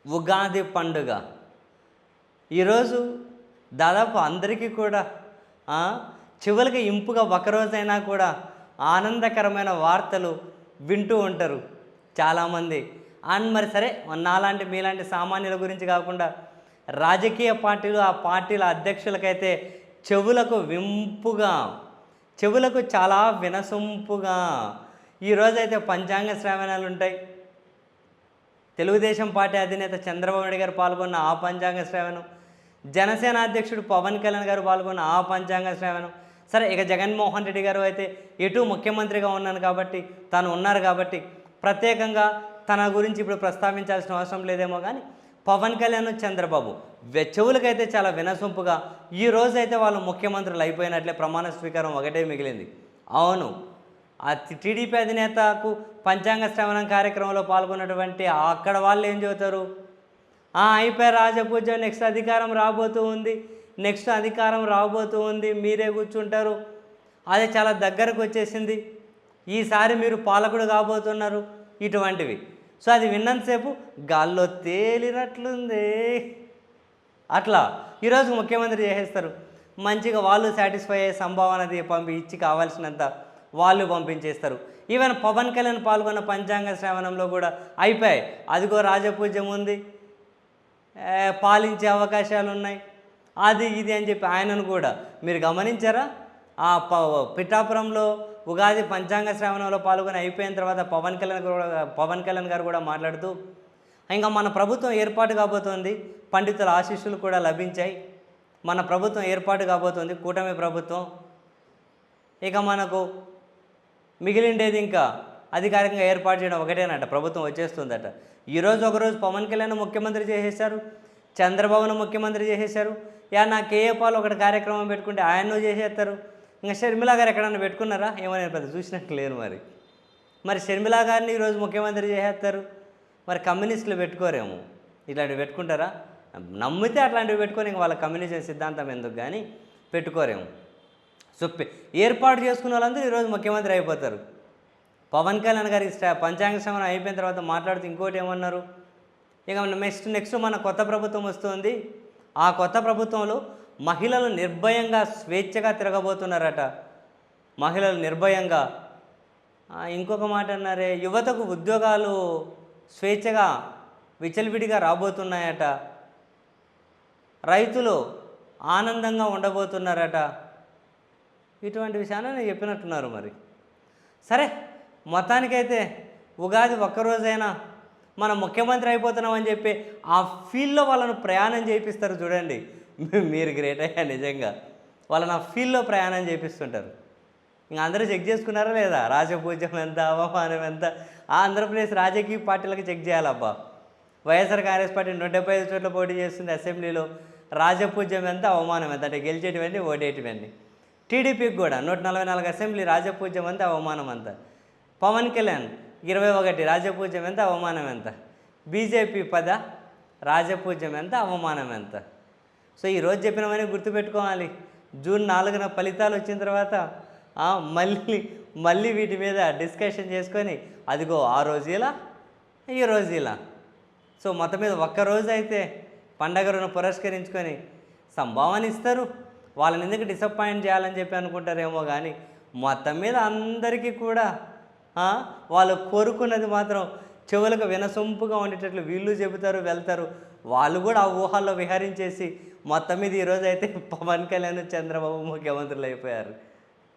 ఉగాది పండుగ ఈరోజు దాదాపు అందరికీ కూడా ఆ, చివరికి ఇంపుగా ఒకరోజైనా కూడా ఆనందకరమైన వార్తలు వింటూ ఉంటారు చాలామంది. అండ్ మరి సరే, నాలాంటి మీలాంటి సామాన్యుల గురించి కాకుండా రాజకీయ పార్టీలు, ఆ పార్టీల అధ్యక్షులకైతే చెవులకు వింపుగా, చెవులకు చాలా వినసొంపుగా ఈరోజైతే పంచాంగ శ్రవణాలు ఉంటాయి. తెలుగుదేశం పార్టీ అధినేత చంద్రబాబు నాయుడు గారు పాల్గొన్న ఆ పంచాంగ శ్రవణం, జనసేన అధ్యక్షుడు పవన్ కళ్యాణ్ గారు పాల్గొన్న ఆ పంచాంగ శ్రవణం. సరే, ఇక జగన్మోహన్ రెడ్డి గారు అయితే ఎటు ముఖ్యమంత్రిగా ఉన్నాను కాబట్టి, తాను ఉన్నారు కాబట్టి ప్రత్యేకంగా తన గురించి ఇప్పుడు ప్రస్తావించాల్సిన అవసరం లేదేమో, కానీ పవన్ కళ్యాణ్, చంద్రబాబు చెవులకైతే చాలా వినసొంపుగా ఈ రోజైతే వాళ్ళు ముఖ్యమంత్రులు అయిపోయినట్లే. ప్రమాణ స్వీకారం ఒకటే మిగిలింది. అవును, ఆ టీడీపీ అధినేతకు పంచాంగ శ్రవణం కార్యక్రమంలో పాల్గొన్నటువంటి అక్కడ వాళ్ళు ఏం చెబుతారు? అయిపోయి రాజపూజ, నెక్స్ట్ అధికారం రాబోతూ ఉంది, నెక్స్ట్ అధికారం రాబోతూ ఉంది, మీరే కూర్చుంటారు, అది చాలా దగ్గరకు వచ్చేసింది, ఈసారి మీరు పాలకుడు కాబోతున్నారు, ఇటువంటివి. సో అది విన్నంతసేపు గాల్లో తేలినట్లుంది, అట్లా ఈరోజు ముఖ్యమంత్రి చేసేస్తారు. మంచిగా వాళ్ళు సాటిస్ఫై అయ్యే సంభావనది ఇచ్చి కావాల్సినంత వాళ్ళు పంపించేస్తారు. ఈవెన్ పవన్ కళ్యాణ్ పాల్గొన్న పంచాంగ శ్రవణంలో కూడా అయిపోయాయి, అదిగో రాజపూజ్యం ఉంది, పాలించే అవకాశాలు ఉన్నాయి, అది ఇది అని చెప్పి ఆయనను కూడా మీరు గమనించారా? పిఠాపురంలో ఉగాది పంచాంగ శ్రవణంలో పాల్గొని అయిపోయిన తర్వాత పవన్ కళ్యాణ్ గారు కూడా మాట్లాడుతూ, ఇంకా మన ప్రభుత్వం ఏర్పాటు కాబోతోంది, పండితుల ఆశీస్సులు కూడా లభించాయి, మన ప్రభుత్వం ఏర్పాటు కాబోతోంది, కూటమి ప్రభుత్వం, ఇక మనకు మిగిలిండేది ఇంకా అధికారికంగా ఏర్పాటు చేయడం ఒకటేనట, ప్రభుత్వం వచ్చేస్తుందట. ఈరోజు ఒకరోజు పవన్ కళ్యాణ్ ముఖ్యమంత్రి చేసేశారు, చంద్రబాబును ముఖ్యమంత్రి చేసేశారు. నా కేఏ పాల్ ఒకటి కార్యక్రమం పెట్టుకుంటే ఆయన్ను చేసేస్తారు. ఇంకా షర్మిలా గారు ఎక్కడన్నా పెట్టుకున్నారా? ఏమో నేను పెద్ద చూసినట్టు లేరు. మరి షర్మిలా గారిని ఈరోజు ముఖ్యమంత్రి చేసేస్తారు. మరి కమ్యూనిస్టులు పెట్టుకోరేమో, ఇట్లాంటివి పెట్టుకుంటారా? నమ్మితే అట్లాంటివి పెట్టుకొని ఇంక వాళ్ళ కమ్యూనిజం సిద్ధాంతం ఎందుకు కానీ పెట్టుకోరేమో. సో ఏర్పాటు చేసుకున్న వాళ్ళందరూ ఈరోజు ముఖ్యమంత్రి అయిపోతారు. పవన్ కళ్యాణ్ గారి పంచాంగ శ్రవణం అయిపోయిన తర్వాత మాట్లాడుతూ ఇంకోటి ఏమన్నారు? ఇక నెక్స్ట్ మన కొత్త ప్రభుత్వం వస్తుంది, ఆ కొత్త ప్రభుత్వంలో మహిళలు నిర్భయంగా స్వేచ్ఛగా తిరగబోతున్నారట. మహిళలు నిర్భయంగా, ఇంకొక మాట అన్నారే, యువతకు ఉద్యోగాలు స్వేచ్ఛగా విచలవిడిగా రాబోతున్నాయట, రైతులు ఆనందంగా ఉండబోతున్నారట. ఇటువంటి విషయాన్ని చెప్పినట్టున్నారు. మరి సరే, మొత్తానికైతే ఉగాది ఒక్కరోజైనా మనం ముఖ్యమంత్రి అయిపోతున్నామని చెప్పి ఆ ఫీల్డ్లో వాళ్ళను ప్రయాణం చేయిస్తారు. చూడండి, మీరు గ్రేట్ అయ్యా, నిజంగా వాళ్ళని ఆ ఫీల్డ్లో ప్రయాణం చేయిస్తుంటారు. ఇంకా అందరూ చెక్ చేసుకున్నారా లేదా? రాజపూజ్యం ఎంత, అవమానం ఎంత? ఆంధ్రప్రదేశ్ రాజకీయ పార్టీలకు చెక్ చేయాలబ్బా. వైఎస్ఆర్ కాంగ్రెస్ పార్టీ 175 చోట్ల పోటీ చేస్తుంది అసెంబ్లీలో. రాజపూజ్యం ఎంత, అవమానం ఎంత? అంటే గెలిచేటివన్నీ, ఓటేటివన్నీ. టీడీపీకి కూడా 144 అసెంబ్లీ, రాజపూజ్యం ఎంత, అవమానం ఎంత? పవన్ కళ్యాణ్ 21, రాజపూజ్యం ఎంత, అవమానం ఎంత? బీజేపీ 10, రాజపూజ్యం ఎంత, అవమానం ఎంత? సో ఈరోజు చెప్పినవన్నీ గుర్తుపెట్టుకోవాలి. జూన్ 4న ఫలితాలు వచ్చిన తర్వాత మళ్ళీ వీటి మీద డిస్కషన్ చేసుకొని, అదిగో ఆ రోజు ఇలా, ఈ రోజు ఇలా. సో మొత్తం మీద ఒక్కరోజు అయితే పండగను పురస్కరించుకొని సంభావన ఇస్తారు. వాళ్ళని ఎందుకు డిసప్పాయింట్ చేయాలని చెప్పి అనుకుంటారేమో, కానీ మొత్తం మీద అందరికీ కూడా వాళ్ళు కోరుకున్నది మాత్రం చెవులకు వినసొంపుగా ఉండేటట్లు వీళ్ళు చెబుతారు, వెళ్తారు. వాళ్ళు కూడా ఆ ఊహల్లో విహరించేసి మొత్తం మీద ఈరోజు అయితే పవన్ కళ్యాణ్, చంద్రబాబు ముఖ్యమంత్రులు అయిపోయారు.